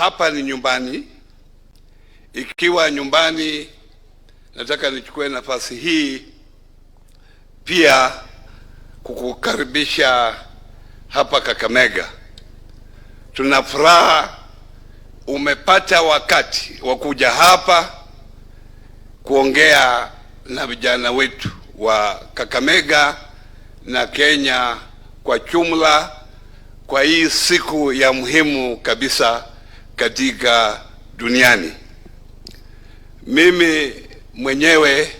hapa ni nyumbani. Ikiwa nyumbani, nataka nichukue nafasi hii pia kukukaribisha hapa Kakamega. Tuna furaha umepata wakati wa kuja hapa kuongea na vijana wetu wa Kakamega na Kenya kwa jumla kwa hii siku ya muhimu kabisa katika duniani. Mimi mwenyewe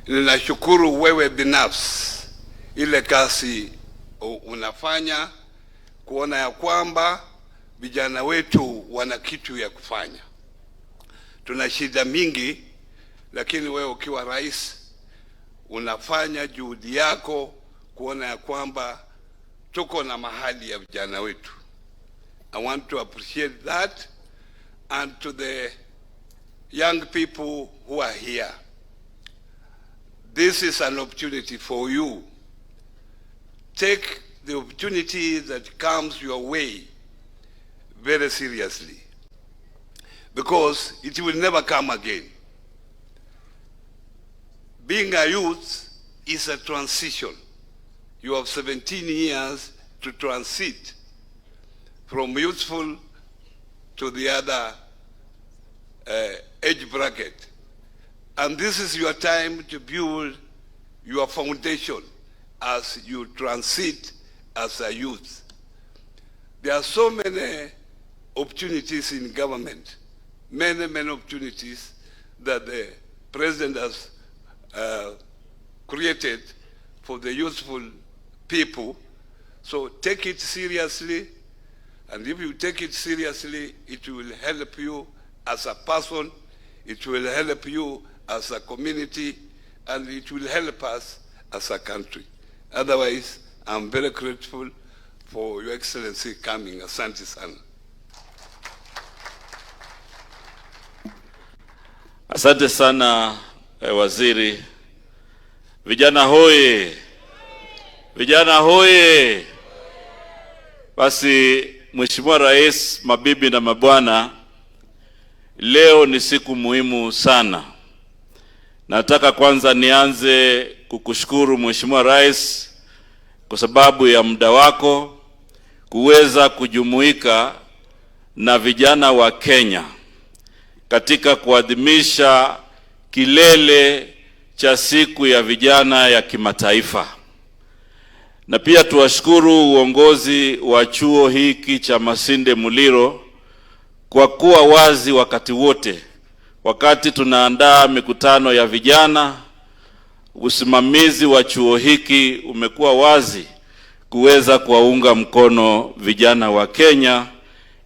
ninashukuru wewe binafsi ile kazi unafanya kuona ya kwamba vijana wetu wana kitu ya kufanya. Tuna shida mingi, lakini wewe ukiwa rais unafanya juhudi yako kuona ya kwamba tuko na mahali ya vijana wetu. I want to appreciate that, and to the young people who are here, this is an opportunity for you. Take the opportunity that comes your way very seriously, because it will never come again. Being a youth is a transition. You have 17 years to transit from youthful to the other age bracket. And this is your time to build your foundation as you transit as a youth. There are so many opportunities in government, many opportunities that the president has created for the youthful people. So take it seriously, and if you take it seriously, it will help you as a person, it will help you as a community, and it will help us as a country. Otherwise, I'm very grateful for Your Excellency coming. Asante sana. Asante sana waziri. Vijana hoye! Vijana hoye! Basi Mheshimiwa Rais, mabibi na mabwana, leo ni siku muhimu sana. Nataka kwanza nianze kukushukuru Mheshimiwa Rais kwa sababu ya muda wako kuweza kujumuika na vijana wa Kenya katika kuadhimisha kilele cha siku ya vijana ya kimataifa. Na pia tuwashukuru uongozi wa chuo hiki cha Masinde Muliro kwa kuwa wazi wakati wote. Wakati tunaandaa mikutano ya vijana, usimamizi wa chuo hiki umekuwa wazi kuweza kuwaunga mkono vijana wa Kenya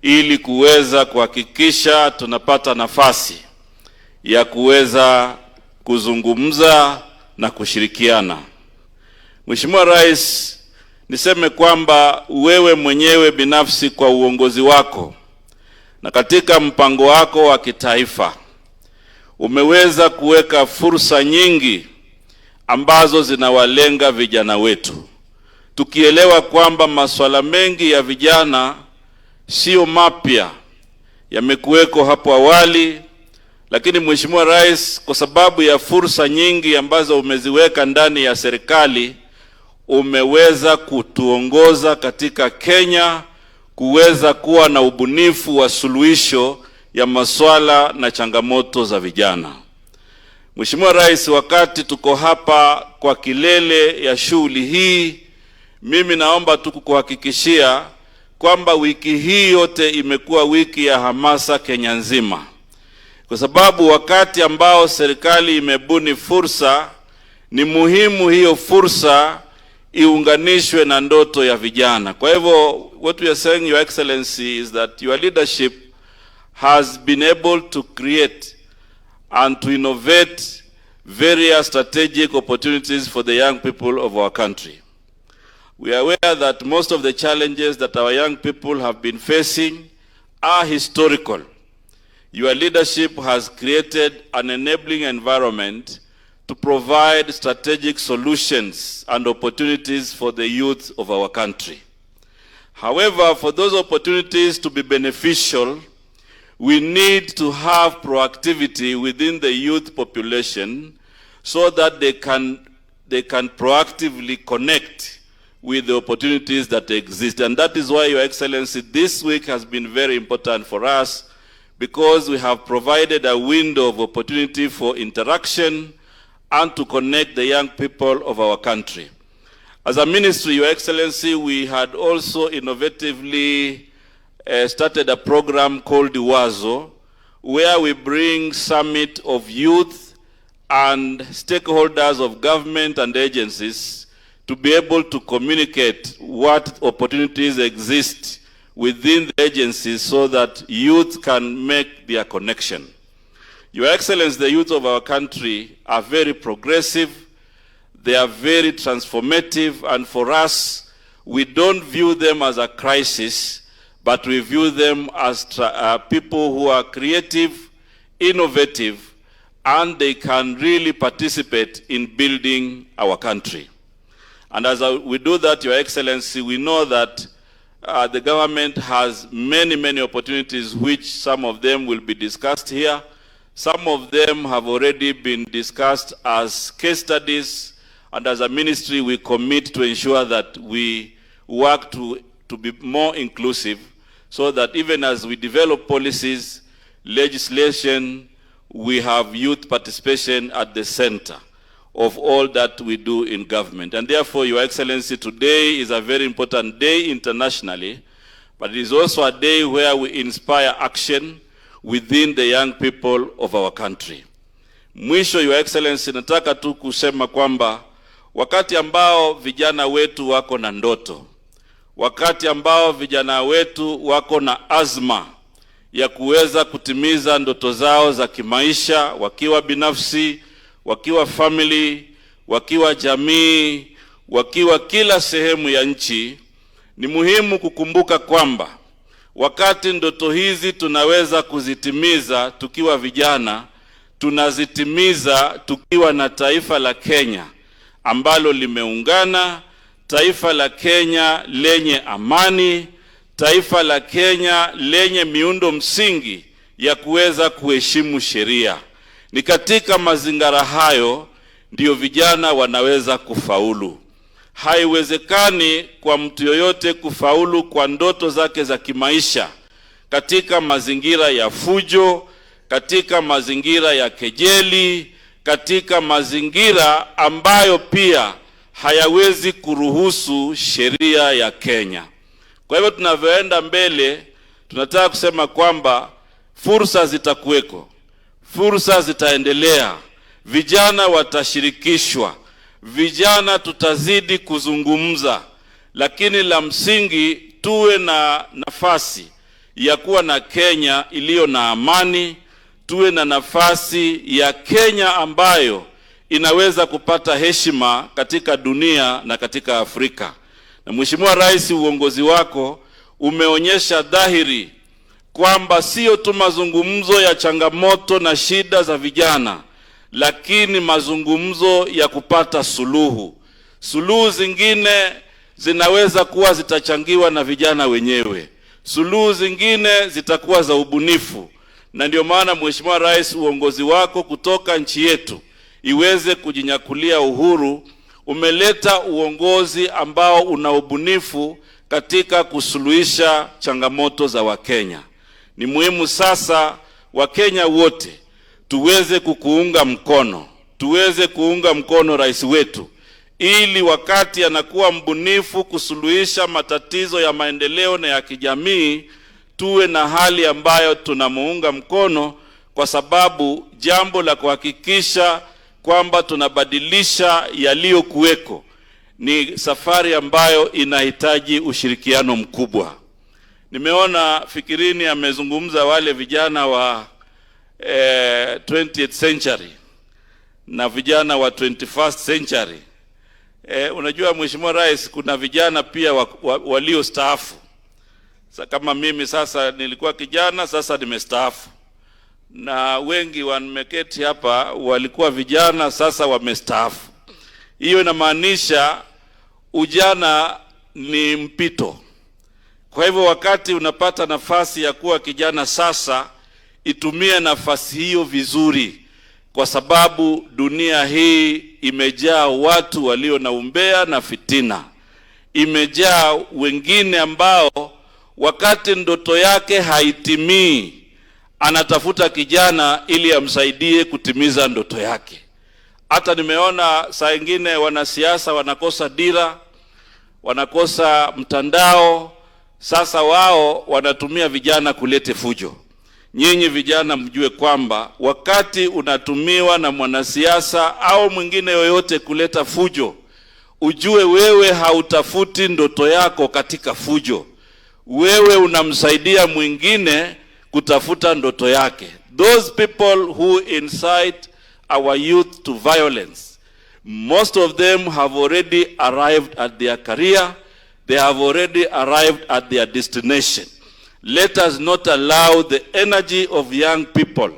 ili kuweza kuhakikisha tunapata nafasi ya kuweza kuzungumza na kushirikiana. Mheshimiwa Rais, niseme kwamba wewe mwenyewe binafsi kwa uongozi wako na katika mpango wako wa kitaifa umeweza kuweka fursa nyingi ambazo zinawalenga vijana wetu. Tukielewa kwamba masuala mengi ya vijana sio mapya, yamekuweko hapo awali, lakini Mheshimiwa Rais, kwa sababu ya fursa nyingi ambazo umeziweka ndani ya serikali, umeweza kutuongoza katika Kenya kuweza kuwa na ubunifu wa suluhisho ya masuala na changamoto za vijana. Mheshimiwa Rais, wakati tuko hapa kwa kilele ya shughuli hii, mimi naomba tu kukuhakikishia kwamba wiki hii yote imekuwa wiki ya hamasa Kenya nzima. Kwa sababu wakati ambao serikali imebuni fursa, ni muhimu hiyo fursa iunganishwe na ndoto ya vijana. Kwa hivyo, what we are saying, Your Excellency, is that your leadership has been able to create and to innovate various strategic opportunities for the young people of our country. We are aware that most of the challenges that our young people have been facing are historical. Your leadership has created an enabling environment to provide strategic solutions and opportunities for the youth of our country. However, for those opportunities to be beneficial, we need to have proactivity within the youth population so that they can proactively connect with the opportunities that exist. And that is why, Your Excellency, this week has been very important for us, because we have provided a window of opportunity for interaction and to connect the young people of our country. As a ministry, Your Excellency, we had also innovatively started a program called Wazo, where we bring summit of youth and stakeholders of government and agencies to be able to communicate what opportunities exist within the agencies so that youth can make their connection. Your Excellency, the youth of our country are very progressive, they are very transformative, and for us, we don't view them as a crisis, but we view them as people who are creative, innovative, and they can really participate in building our country. And as we do that, Your Excellency, we know that the government has many opportunities, which some of them will be discussed here. Some of them have already been discussed as case studies, and as a ministry, we commit to ensure that we work to be more inclusive, so that even as we develop policies, legislation, we have youth participation at the center of all that we do in government. And therefore, Your Excellency, today is a very important day internationally, but it is also a day where we inspire action within the young people of our country. Mwisho, Your Excellency, nataka tu kusema kwamba wakati ambao vijana wetu wako na ndoto, wakati ambao vijana wetu wako na azma ya kuweza kutimiza ndoto zao za kimaisha, wakiwa binafsi, wakiwa family, wakiwa jamii, wakiwa kila sehemu ya nchi, ni muhimu kukumbuka kwamba wakati ndoto hizi tunaweza kuzitimiza tukiwa vijana, tunazitimiza tukiwa na taifa la Kenya ambalo limeungana, taifa la Kenya lenye amani, taifa la Kenya lenye miundo msingi ya kuweza kuheshimu sheria. Ni katika mazingira hayo ndio vijana wanaweza kufaulu. Haiwezekani kwa mtu yoyote kufaulu kwa ndoto zake za kimaisha katika mazingira ya fujo, katika mazingira ya kejeli, katika mazingira ambayo pia hayawezi kuruhusu sheria ya Kenya. Kwa hivyo tunavyoenda mbele, tunataka kusema kwamba fursa zitakuweko, fursa zitaendelea, vijana watashirikishwa, vijana tutazidi kuzungumza, lakini la msingi tuwe na nafasi ya kuwa na Kenya iliyo na amani, tuwe na nafasi ya Kenya ambayo inaweza kupata heshima katika dunia na katika Afrika. Na Mheshimiwa Rais, uongozi wako umeonyesha dhahiri kwamba sio tu mazungumzo ya changamoto na shida za vijana, lakini mazungumzo ya kupata suluhu. Suluhu zingine zinaweza kuwa zitachangiwa na vijana wenyewe, suluhu zingine zitakuwa za ubunifu. Na ndio maana Mheshimiwa Rais, uongozi wako kutoka nchi yetu iweze kujinyakulia uhuru, umeleta uongozi ambao una ubunifu katika kusuluhisha changamoto za Wakenya. Ni muhimu sasa Wakenya wote tuweze kukuunga mkono, tuweze kuunga mkono rais wetu, ili wakati anakuwa mbunifu kusuluhisha matatizo ya maendeleo na ya kijamii, tuwe na hali ambayo tunamuunga mkono, kwa sababu jambo la kuhakikisha kwamba tunabadilisha yaliyokuweko ni safari ambayo inahitaji ushirikiano mkubwa. Nimeona Fikirini amezungumza wale vijana wa 20th century na vijana wa 21st century. Unajua Mheshimiwa Rais, kuna vijana pia walio staafu. Kama mimi sasa nilikuwa kijana, sasa nimestaafu. Na wengi wameketi hapa walikuwa vijana, sasa wamestaafu. Hiyo inamaanisha ujana ni mpito. Kwa hivyo wakati unapata nafasi ya kuwa kijana sasa, itumie nafasi hiyo vizuri, kwa sababu dunia hii imejaa watu walio na umbea na fitina. Imejaa wengine ambao wakati ndoto yake haitimii, anatafuta kijana ili amsaidie kutimiza ndoto yake. Hata nimeona saa ingine wanasiasa wanakosa dira, wanakosa mtandao, sasa wao wanatumia vijana kulete fujo. Nyinyi vijana mjue kwamba wakati unatumiwa na mwanasiasa au mwingine yoyote kuleta fujo, ujue wewe hautafuti ndoto yako katika fujo. Wewe unamsaidia mwingine kutafuta ndoto yake. Those people who incite our youth to violence, most of them have already arrived at their career. They have already arrived at their destination. Let us not allow the energy of young people,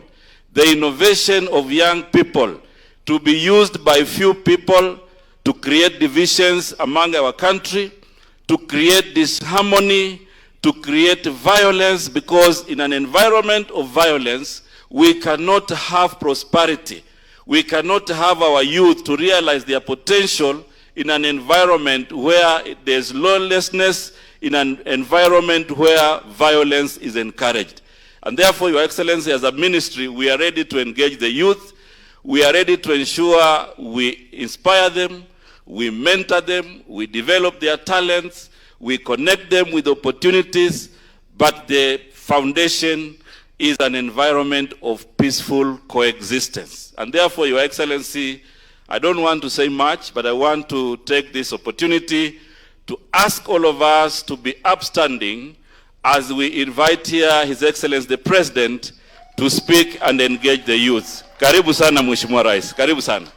the innovation of young people, to be used by few people to create divisions among our country, to create disharmony, to create violence, because in an environment of violence, we cannot have prosperity. We cannot have our youth to realize their potential in an environment where there's lawlessness, in an environment where violence is encouraged. And therefore, Your Excellency, as a ministry, we are ready to engage the youth. We are ready to ensure we inspire them, we mentor them, we develop their talents, we connect them with opportunities, but the foundation is an environment of peaceful coexistence. And therefore, Your Excellency, I don't want to say much, but I want to take this opportunity to ask all of us to be upstanding as we invite here His Excellency the President to speak and engage the youth. Karibu sana Mheshimiwa Rais. Karibu sana.